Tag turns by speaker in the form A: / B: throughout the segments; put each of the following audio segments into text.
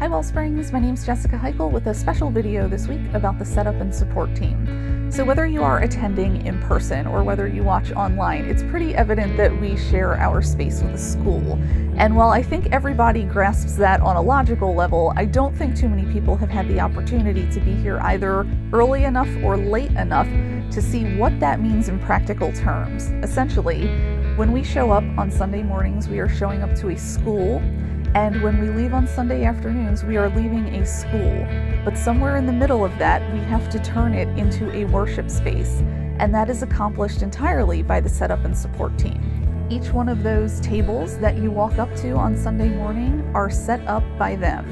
A: Hi Wellsprings, my name's Jessica Heichel with a special video this week about the setup and support team. So whether you are attending in person or whether you watch online, it's pretty evident that we share our space with a school. And while I think everybody grasps that on a logical level, I don't think too many people have had the opportunity to be here either early enough or late enough to see what that means in practical terms. Essentially, when we show up on Sunday mornings, we are showing up to a school. And when we leave on Sunday afternoons, we are leaving a school. But somewhere in the middle of that, we have to turn it into a worship space. And that is accomplished entirely by the setup and support team. Each one of those tables that you walk up to on Sunday morning are set up by them.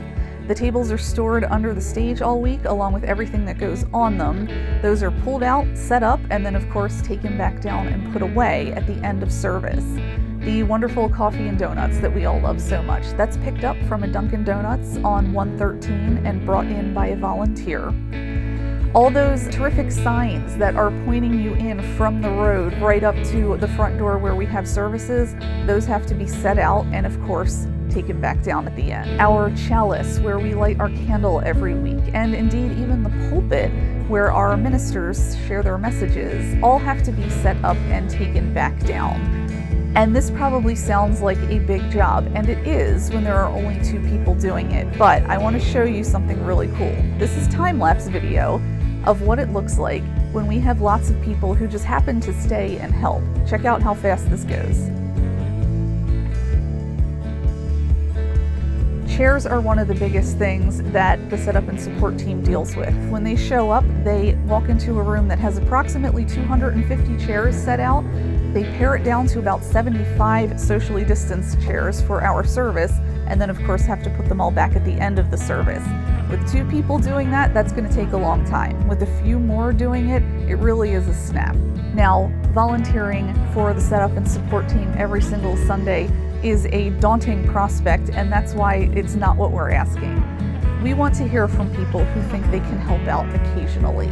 A: The tables are stored under the stage all week along with everything that goes on them. Those are pulled out, set up, and then of course taken back down and put away at the end of service. The wonderful coffee and donuts that we all love so much. That's picked up from a Dunkin' Donuts on 113 and brought in by a volunteer. All those terrific signs that are pointing you in from the road right up to the front door where we have services, those have to be set out and of course taken back down at the end. Our chalice where we light our candle every week, and indeed even the pulpit where our ministers share their messages, all have to be set up and taken back down. And this probably sounds like a big job, and it is when there are only 2 people doing it, but I want to show you something really cool. This is time-lapse video of what it looks like when we have lots of people who just happen to stay and help. Check out how fast this goes. Chairs are one of the biggest things that the setup and support team deals with. When they show up, they walk into a room that has approximately 250 chairs set out. They pare it down to about 75 socially distanced chairs for our service, and then of course have to put them all back at the end of the service. With 2 people doing that, that's going to take a long time. With a few more doing it, it really is a snap. Now, volunteering for the setup and support team every single Sunday is a daunting prospect, and that's why it's not what we're asking. We want to hear from people who think they can help out occasionally.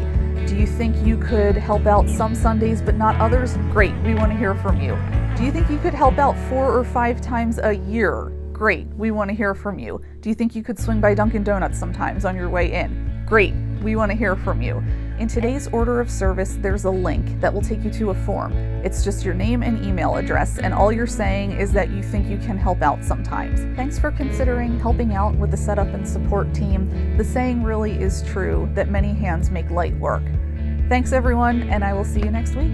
A: Do you think you could help out some Sundays but not others? Great, we want to hear from you. Do you think you could help out 4 or 5 times a year? Great, we want to hear from you. Do you think you could swing by Dunkin' Donuts sometimes on your way in? Great, we want to hear from you. In today's order of service, there's a link that will take you to a form. It's just your name and email address, and all you're saying is that you think you can help out sometimes. Thanks for considering helping out with the setup and support team. The saying really is true that many hands make light work. Thanks everyone, and I will see you next week.